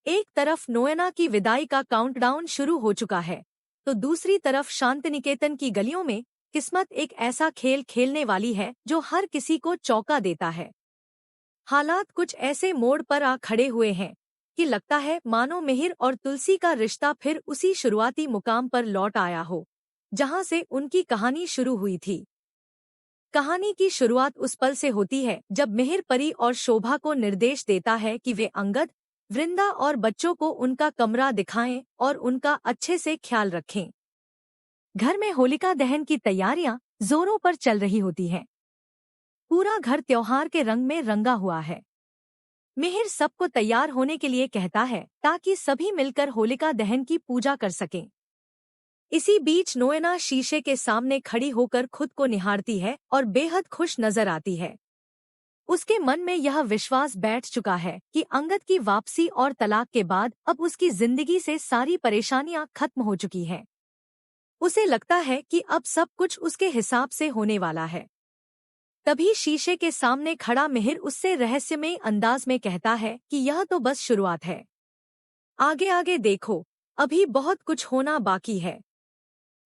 एक तरफ नोएना की विदाई का काउंटडाउन शुरू हो चुका है, तो दूसरी तरफ शांतिनिकेतन की गलियों में किस्मत एक ऐसा खेल खेलने वाली है जो हर किसी को चौंका देता है। हालात कुछ ऐसे मोड़ पर आ खड़े हुए हैं कि लगता है मानो मिहिर और तुलसी का रिश्ता फिर उसी शुरुआती मुकाम पर लौट आया हो, जहां से उनकी कहानी शुरू हुई थी। कहानी की शुरुआत उस पल से होती है जब मिहिर परी और शोभा को निर्देश देता है कि वे अंगद, वृंदा और बच्चों को उनका कमरा दिखाएं और उनका अच्छे से ख्याल रखें। घर में होलिका दहन की तैयारियां जोरों पर चल रही होती हैं। पूरा घर त्योहार के रंग में रंगा हुआ है। मिहिर सबको तैयार होने के लिए कहता है ताकि सभी मिलकर होलिका दहन की पूजा कर सकें। इसी बीच नोएना शीशे के सामने खड़ी होकर खुद को निहारती है और बेहद खुश नजर आती है। उसके मन में यह विश्वास बैठ चुका है कि अंगद की वापसी और तलाक के बाद अब उसकी जिंदगी से सारी परेशानियां खत्म हो चुकी हैं। उसे लगता है कि अब सब कुछ उसके हिसाब से होने वाला है। तभी शीशे के सामने खड़ा मिहिर उससे रहस्यमय अंदाज में कहता है कि यह तो बस शुरुआत है, आगे आगे देखो, अभी बहुत कुछ होना बाकी है।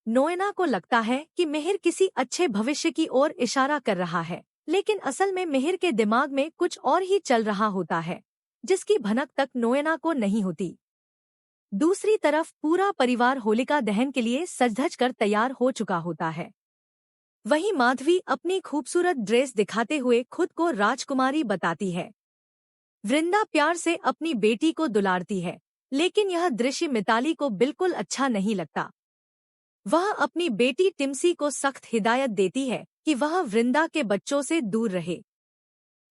नोएना को लगता है कि मिहिर किसी अच्छे भविष्य की ओर इशारा कर रहा है, लेकिन असल में मिहिर के दिमाग में कुछ और ही चल रहा होता है, जिसकी भनक तक नोएना को नहीं होती। दूसरी तरफ पूरा परिवार होलिका दहन के लिए सज-धज कर तैयार हो चुका होता है। वहीं माधवी अपनी खूबसूरत ड्रेस दिखाते हुए खुद को राजकुमारी बताती है। वृंदा प्यार से अपनी बेटी को दुलारती है, लेकिन यह दृश्य मिताली को बिल्कुल अच्छा नहीं लगता। वह अपनी बेटी टिम्सी को सख्त हिदायत देती है कि वह वृंदा के बच्चों से दूर रहे।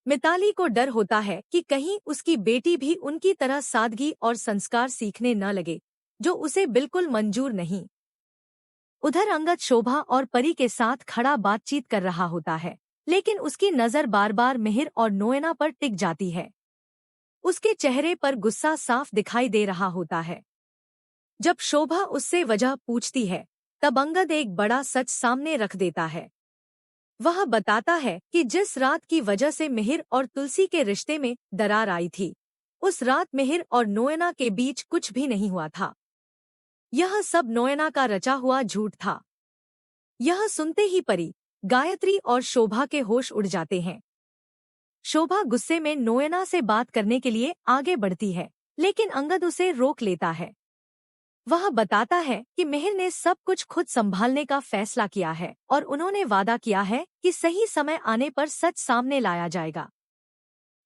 मिताली को डर होता है कि कहीं उसकी बेटी भी उनकी तरह सादगी और संस्कार सीखने न लगे, जो उसे बिल्कुल मंजूर नहीं। उधर अंगद शोभा और परी के साथ खड़ा बातचीत कर रहा होता है, लेकिन उसकी नजर बार बार मिहिर और नोएना पर टिक जाती है। उसके चेहरे पर गुस्सा साफ दिखाई दे रहा होता है। जब शोभा उससे वजह पूछती है, तब अंगद एक बड़ा सच सामने रख देता है। वह बताता है कि जिस रात की वजह से मिहिर और तुलसी के रिश्ते में दरार आई थी, उस रात मिहिर और नोएना के बीच कुछ भी नहीं हुआ था। यह सब नोएना का रचा हुआ झूठ था। यह सुनते ही परी, गायत्री और शोभा के होश उड़ जाते हैं। शोभा गुस्से में नोएना से बात करने के लिए आगे बढ़ती है, लेकिन अंगद उसे रोक लेता है। वह बताता है कि मिहिर ने सब कुछ खुद संभालने का फैसला किया है और उन्होंने वादा किया है कि सही समय आने पर सच सामने लाया जाएगा।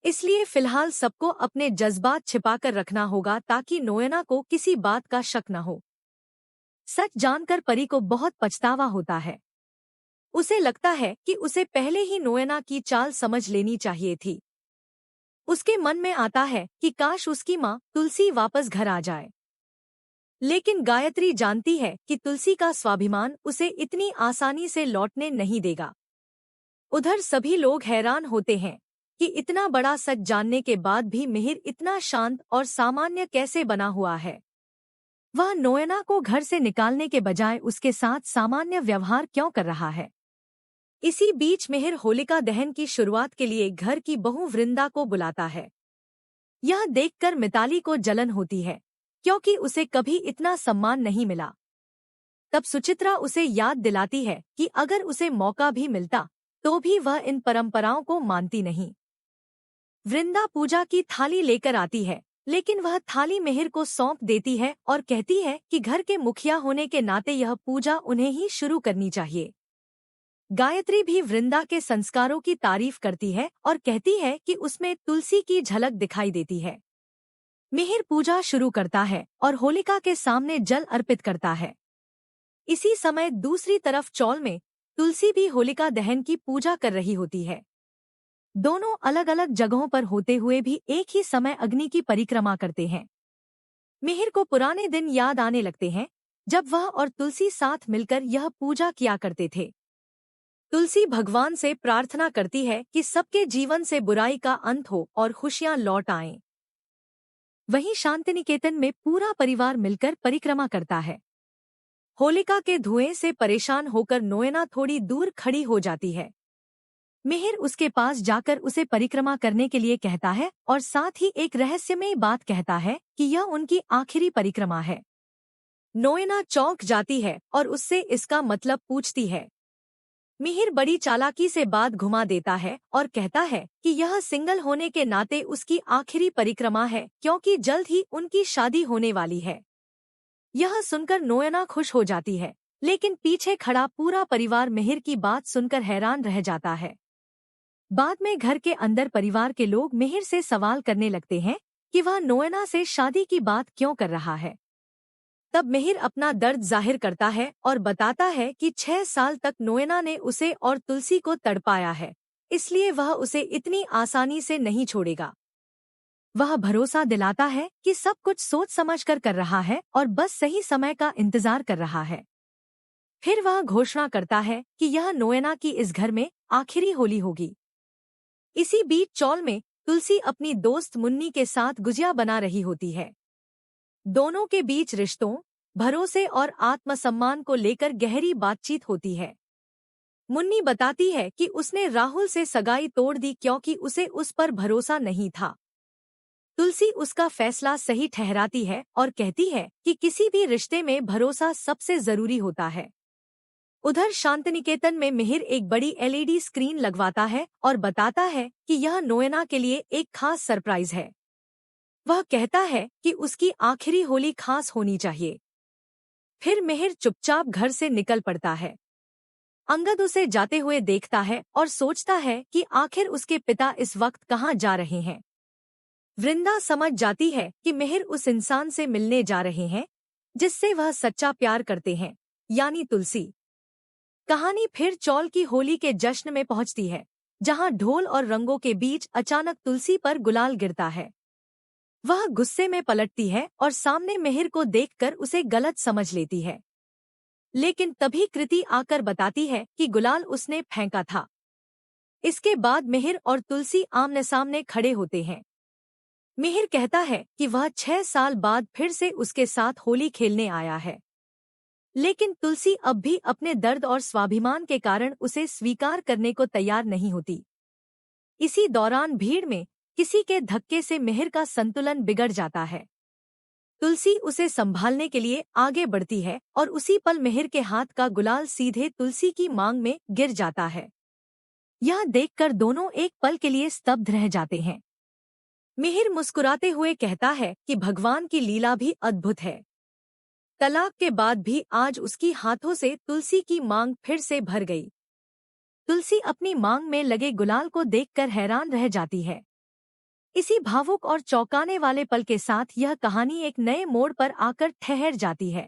इसलिए फिलहाल सबको अपने जज्बात छिपाकर रखना होगा ताकि नोएना को किसी बात का शक न हो। सच जानकर परी को बहुत पछतावा होता है। उसे लगता है कि उसे पहले ही नोएना की चाल समझ लेनी चाहिए थी। उसके मन में आता है कि काश उसकी माँ तुलसी वापस घर आ जाए। लेकिन गायत्री जानती है कि तुलसी का स्वाभिमान उसे इतनी आसानी से लौटने नहीं देगा। उधर सभी लोग हैरान होते हैं कि इतना बड़ा सच जानने के बाद भी मिहिर इतना शांत और सामान्य कैसे बना हुआ है। वह नोएना को घर से निकालने के बजाय उसके साथ सामान्य व्यवहार क्यों कर रहा है। इसी बीच मिहिर होलिका दहन की शुरुआत के लिए घर की बहू वृंदा को बुलाता है। यह देखकर मिताली को जलन होती है, क्योंकि उसे कभी इतना सम्मान नहीं मिला। तब सुचित्रा उसे याद दिलाती है कि अगर उसे मौका भी मिलता तो भी वह इन परंपराओं को मानती नहीं। वृंदा पूजा की थाली लेकर आती है, लेकिन वह थाली मिहिर को सौंप देती है और कहती है कि घर के मुखिया होने के नाते यह पूजा उन्हें ही शुरू करनी चाहिए। गायत्री भी वृंदा के संस्कारों की तारीफ करती है और कहती है कि उसमें तुलसी की झलक दिखाई देती है। मिहिर पूजा शुरू करता है और होलिका के सामने जल अर्पित करता है। इसी समय दूसरी तरफ चौल में तुलसी भी होलिका दहन की पूजा कर रही होती है। दोनों अलग अलग जगहों पर होते हुए भी एक ही समय अग्नि की परिक्रमा करते हैं। मिहिर को पुराने दिन याद आने लगते हैं, जब वह और तुलसी साथ मिलकर यह पूजा किया करते थे। तुलसी भगवान से प्रार्थना करती है कि सबके जीवन से बुराई का अंत हो और खुशियां लौट आएं। वहीं शांतिनिकेतन में पूरा परिवार मिलकर परिक्रमा करता है। होलिका के धुएं से परेशान होकर नोएना थोड़ी दूर खड़ी हो जाती है। मिहिर उसके पास जाकर उसे परिक्रमा करने के लिए कहता है और साथ ही एक रहस्यमयी बात कहता है कि यह उनकी आखिरी परिक्रमा है। नोएना चौंक जाती है और उससे इसका मतलब पूछती है। मिहिर बड़ी चालाकी से बात घुमा देता है और कहता है कि यह सिंगल होने के नाते उसकी आखिरी परिक्रमा है, क्योंकि जल्द ही उनकी शादी होने वाली है। यह सुनकर नोएना खुश हो जाती है, लेकिन पीछे खड़ा पूरा परिवार मिहिर की बात सुनकर हैरान रह जाता है। बाद में घर के अंदर परिवार के लोग मिहिर से सवाल करने लगते हैं कि वह नोएना से शादी की बात क्यों कर रहा है। तब मिहिर अपना दर्द जाहिर करता है और बताता है कि 6 साल तक नोएना ने उसे और तुलसी को तड़पाया है, इसलिए वह उसे इतनी आसानी से नहीं छोड़ेगा। वह भरोसा दिलाता है कि सब कुछ सोच समझकर कर रहा है और बस सही समय का इंतजार कर रहा है। फिर वह घोषणा करता है कि यह नोएना की इस घर में आखिरी होली होगी। इसी बीच चौल में तुलसी अपनी दोस्त मुन्नी के साथ गुजिया बना रही होती है। दोनों के बीच रिश्तों, भरोसे और आत्मसम्मान को लेकर गहरी बातचीत होती है। मुन्नी बताती है कि उसने राहुल से सगाई तोड़ दी क्योंकि उसे उस पर भरोसा नहीं था। तुलसी उसका फैसला सही ठहराती है और कहती है कि किसी भी रिश्ते में भरोसा सबसे जरूरी होता है। उधर शांतिनिकेतन में मिहिर एक बड़ी LED स्क्रीन लगवाता है और बताता है कि यह नोएना के लिए एक खास सरप्राइज है। वह कहता है कि उसकी आखिरी होली खास होनी चाहिए। फिर मिहिर चुपचाप घर से निकल पड़ता है। अंगद उसे जाते हुए देखता है और सोचता है कि आखिर उसके पिता इस वक्त कहाँ जा रहे हैं। वृंदा समझ जाती है कि मिहिर उस इंसान से मिलने जा रहे हैं जिससे वह सच्चा प्यार करते हैं, यानी तुलसी। कहानी फिर चौल की होली के जश्न में पहुंचती है, जहां ढोल और रंगों के बीच अचानक तुलसी पर गुलाल गिरता है। वह गुस्से में पलटती है और सामने मिहिर को देखकर उसे गलत समझ लेती है। लेकिन तभी कृति आकर बताती है कि गुलाल उसने फेंका था। इसके बाद मिहिर और तुलसी आमने सामने खड़े होते हैं। मिहिर कहता है कि वह 6 साल बाद फिर से उसके साथ होली खेलने आया है, लेकिन तुलसी अब भी अपने दर्द और स्वाभिमान के कारण उसे स्वीकार करने को तैयार नहीं होती। इसी दौरान भीड़ में किसी के धक्के से मिहिर का संतुलन बिगड़ जाता है। तुलसी उसे संभालने के लिए आगे बढ़ती है और उसी पल मिहिर के हाथ का गुलाल सीधे तुलसी की मांग में गिर जाता है। यह देखकर दोनों एक पल के लिए स्तब्ध रह जाते हैं। मिहिर मुस्कुराते हुए कहता है कि भगवान की लीला भी अद्भुत है। तलाक के बाद भी आज उसकी हाथों से तुलसी की मांग फिर से भर गई। तुलसी अपनी मांग में लगे गुलाल को देखकर हैरान रह जाती है। इसी भावुक और चौंकाने वाले पल के साथ यह कहानी एक नए मोड़ पर आकर ठहर जाती है।